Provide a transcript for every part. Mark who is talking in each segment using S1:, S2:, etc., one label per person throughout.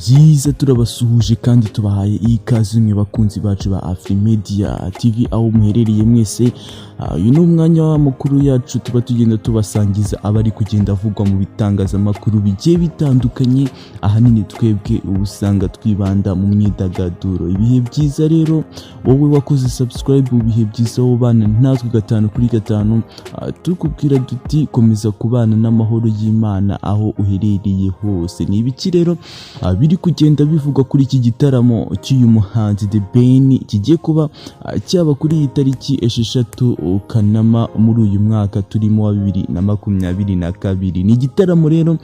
S1: byiza turabasuhuje kandi tubahaye ikaze mwe bakunzi bacu ba Afrimedia TV aho muherereye mwese. Uyu ni umwanya w'amakuru yacu tuba tugenda tubasangiza abari kugenda avugwa mu bitangazamakuru bigiye bitandukanye. Ahanini twebwe ubusanga twibanda mu myidagaduro. Ibihe byiza rero wowe wakoze subscribe, ibihe byiza wowe bana natwe 5 kuri 5 tukubwira duti komeza kubana n'amahoro y'Imana aho uherereye hose. Ni ibiki rero biri kugenda bivugwa kuri iki gitaramo cy'uyu muhanzi The Ben kigiye kuba cyaba kuri iyi tariki 6 Kanama muri uyu mwaka turimo wa 2022. Ni igitaramo rero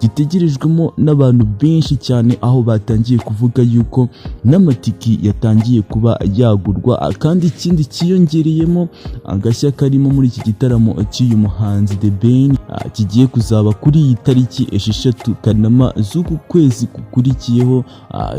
S1: gitegerejwemo n'abantu benshi cyane, aho batangiye kuvuga yuko n'amatiki yatangiye kuba yagurwa, kandi ikindi kiyongereyemo agashya karimo muri iki gitaramo cy'uyu muhanzi The Ben kigiye kuzaba kuri iyi tariki 6 Kanama z'uku kwezi kukurikiyeho.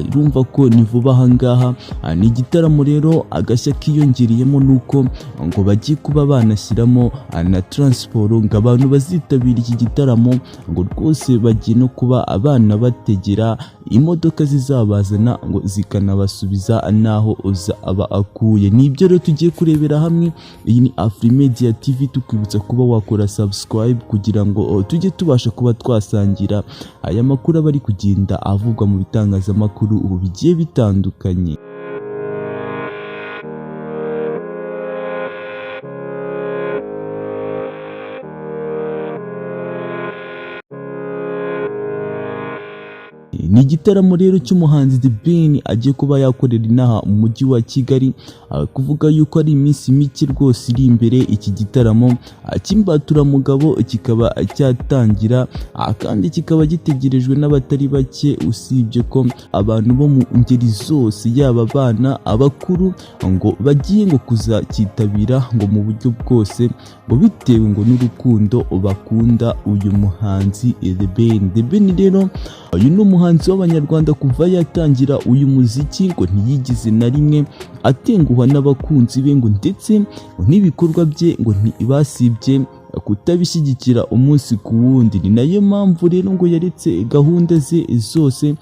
S1: Urumva ko ni vuba ahangaha. Ni igitaramo rero agashya kiyongereyemo nuko ngo bagiye kuba banashyiramo na transport, ngo abantu bazitabira iki gitaramo ngo rwose bagiye no kuba abana bategera imodoka zizabazana ngo zikanabasubiza naho aba akuye. Nibyo rero tugiye kurebera hamwe. Iyi ni Afrimedia TV, tukwibutsa kuba wakora subscribe kugira ngo tujye tubasha kuba twasangira aya makuru abari kugenda avugwa mu bitangazamakuru ubu bigiye bitandukanye. Ni igitaramo rero cy'umuhanzi The Ben agiye kuba yakorera inaha mu mujyi wa Kigali. Kuvuga yuko ari iminsi mike rwose iri imbere iki gitaramo cy'imbaturamugabo kikaba cyatangira, kandi kikaba gitegerejwe n'abatari bake, usibye ko abantu bo mu ngeri zose yaba abana abakuru ngo bagiye ngo kuzakitabira ngo mu buryo bwose, ngo bitewe ngo n'urukundo bakunda uyu muhanzi The Ben. The Ben rero uyu ni umuhanzi w'Abanyarwanda kuva yatangira uyu muziki ngo ntiyigize na rimwe atenguha n'abakunzi be, ngo ndetse n'ibikorwa bye ngo ntibasibye kutabishyigikira umunsi ku wundi. Ni nayo mpamvu rero ngo yaretse gahunda ze zose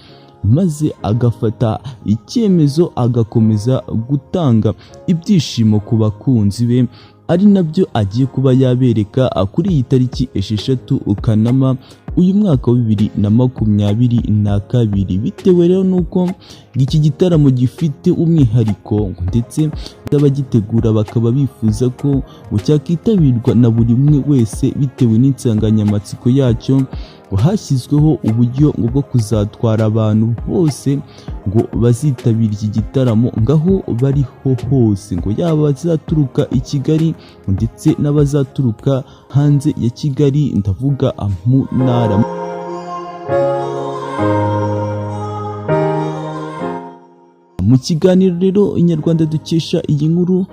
S1: maze agafata icyemezo agakomeza gutanga ibyishimo ku bakunzi be, ari nabyo agiye kuba yabereka kuri iyi tariki 6 Kanama uyu mwaka wa 2022. Bitewe rero nuko iki gitaramo gifite umwihariko ndetse n'abagitegura bakaba bifuza ko cyakitabirwa na buri umwe wese bitewe n'insanganyamatsiko yacyo, ngo hashyizweho uburyo bwo kuzatwara abantu bose ngo bazitabira iki gitaramo ngaho bariho hose, ngo yaba bazaturuka i Kigali ndetse n'abazaturuka hanze ya Kigali, ndavuga mu ntara. Mu kiganiro rero Inyarwanda dukesha iyi nkuru,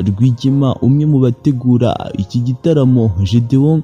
S1: Rwigema umwe mu bategura iki gitaramo Gedeon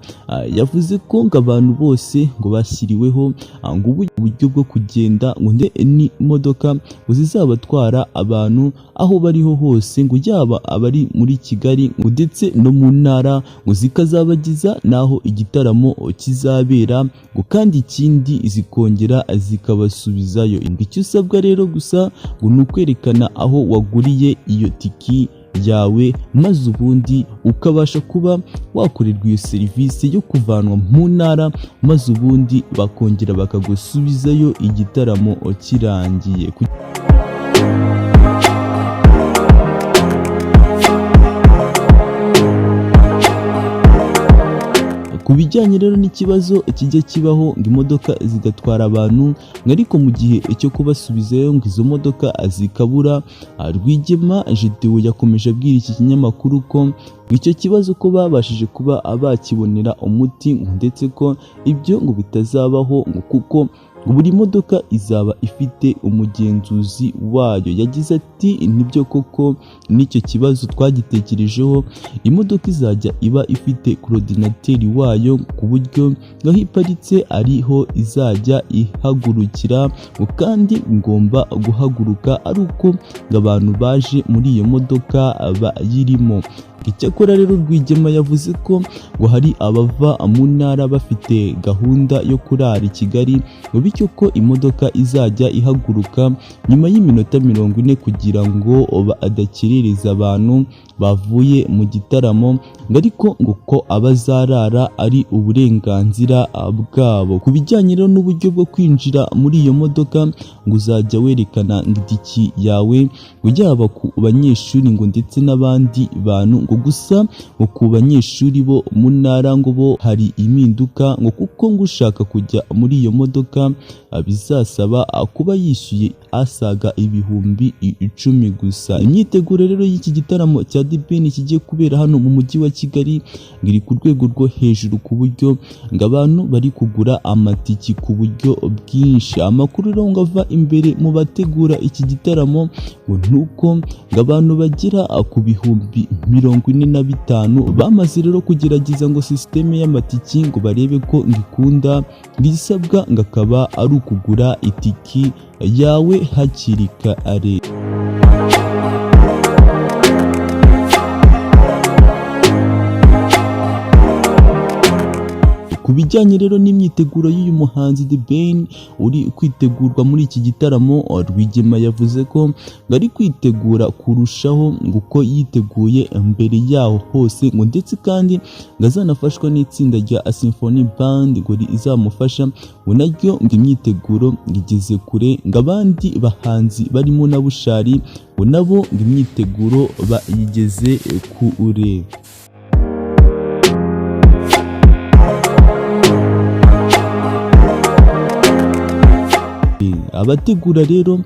S1: yavuze ko ngo abantu bose ngo bashyiriweho ngo uburyo bwo kugenda ngo n'imodoka ngo zizabatwara abantu aho bariho hose, ngo yaba abari muri Kigali ngo ndetse no mu ntara, ngo zikazabagiza naho igitaramo kizabera, ngo kandi ikindi zikongera zikabasubizayo. Icyo usabwa rero gusa ngo ni kwerekana aho waguriye iyo tiki yawe, maze ubundi ukabasha kuba wakorerwa iyo serivisi yo kuvanwa mu ntara, maze ubundi bakongera bakagusubizayo igitaramo kirangiye. Ku bijyanye rero n'ikibazo kijya kibaho ngo imodoka zigatwara abantu, ariko mu gihe cyo kubasubizayo ngo izo modoka zikabura, Rwigema Gedeon yakomeje abwira iki kinyamakuru ko icyo kibazo ko babashije kuba bakibonera umuti, ndetse ko ibyo ngo bitazabaho ngo kuko buri modoka izaba ifite umugenzuzi wayo. Yagize ati nibyo koko n'icyo kibazo twagitekerejeho, imodoka izajya iba ifite coordinateur wayo ku buryo aho iparitse ariho izajya ihagurukira, kandi ngomba guhaguruka ari uko abantu baje muri iyo modoka bayirimo. Icyakora rero Rwigema yavuze ko ngo hari abava mu ntara bafite gahunda yo kurara i Kigali, ngo bityo ko imodoka izajya ihaguruka nyuma y'iminota 40 kugira ngo adakerereza abantu bavuye mu gitaramo, ariko ngo ko abazarara ari uburenganzira bwabo. Ku bijyanye rero n'uburyo bwo kwinjira muri iyo modoka, ngo uzajya werekana itiki yawe ngo yaba ku banyeshuri ngo ndetse n'abandi bantu, ngo gusa ngo ku banyeshuri bo mu ntara ngo bo hari impinduka, ngo kuko ngo ushaka kujya muri iyo modoka bizasaba kuba yishyuye asaga ibihumbi 10 gusa. Imyiteguro rero y'iki gitaramo cya The Ben kigiye kubera hano mu mujyi wa Kigali ngiri ku rwego rwo hejuru, ku buryo ngo abantu bari kugura amatiki ku buryo bwinshi. Amakuru rero ngo ava imbere mu bategura iki gitaramo ngo nuko ngo abantu bagera ku bihumbi 45 bamaze rero kugerageza ngo systeme y'amatiki ngo barebe ko ngikunda, ngisabwa ngo akaba ari ukugura itiki yawe hakiri kare. Ku bijyanye rero n'imyiteguro y'uyu muhanzi The Ben uri kwitegurwa muri iki gitaramo, Rwigema yavuze ko ngari kwitegura kurushaho uko yiteguye mbere yaho hose, ngo ndetse kandi ngazanafashwa n'itsinda rya Symphony Band ngo izamufasha, ngo naryo ngo imyiteguro ngigeze kure, ngo abandi bahanzi barimo na Bushari ngo nabo ngo imyiteguro bayigeze kure. Abategura rero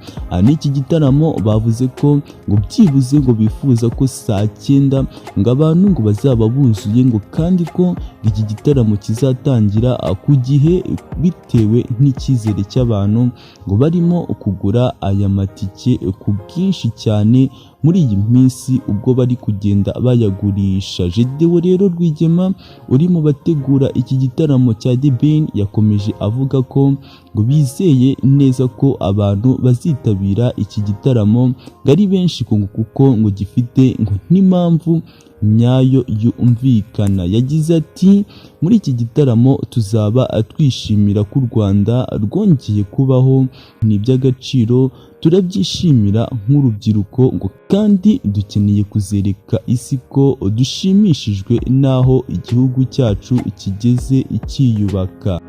S1: n'iki gitaramo bavuze ko ngo byibuze ngo bifuza ko saa 9 ngo abantu ngo bazaba buzuye, ngo kandi ko iki gitaramo kizatangira ku gihe bitewe n'icyizere cy'abantu ngo barimo kugura aya matike ku bwinshi cyane muri iyi minsi ubwo bari kugenda bayagurisha. Gedewo rero Rwigema uri mu bategura iki gitaramo cya The Ben yakomeje avuga ko ngo bizeye neza ko abantu bazitabira iki gitaramo ngari benshi kuko ngo gifite ngo n'impamvu nyayo yumvikana. Yagize ati muri iki gitaramo tuzaba twishimira ko u Rwanda rwongeye kubaho, ni iby'agaciro turabyishimira nk'urubyiruko, ngo kandi dukeneye kuzereka isi ko dushimishijwe n'aho igihugu cyacu kigeze cyiyubaka.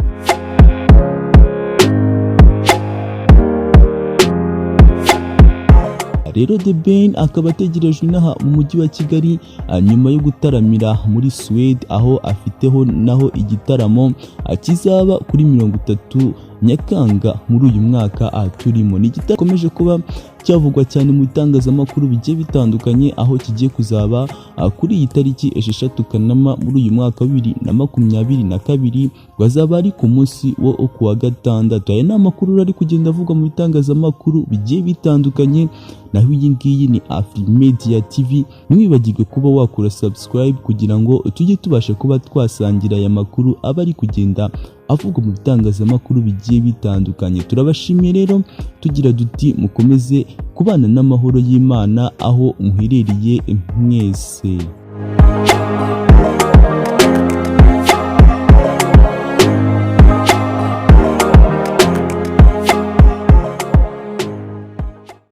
S1: Rero The Ben akaba ategerejwe inaha mu mujyi wa Kigali nyuma yo gutaramira muri Sweden, aho afiteho naho igitaramo kizaba kuri 30 Nyakanga muri uyu mwaka turimo. Ni igitakomeje kuba cyavugwa cyane mu bitangazamakuru bigiye bitandukanye, aho kigiye kuzaba kuri iyi tariki 6 Kanama muri uyu mwaka 2022, bazaba ari ku munsi wo kuwa gatandatu. Aya ni amakuru ari kugenda avugwa mu bitangazamakuru bigiye bitandukanye, naho iyi ngiyi ni Afrimedia TV. Mwibagirwe kuba wakora subscribe kugira ngo tujye tubasha kuba twasangira aya makuru aba ari kugenda avugwa mu bitangazamakuru bigiye bitandukanye. Turabashimiye rero tugira duti mukomeze kubana n'amahoro y'Imana aho muherereye mwese.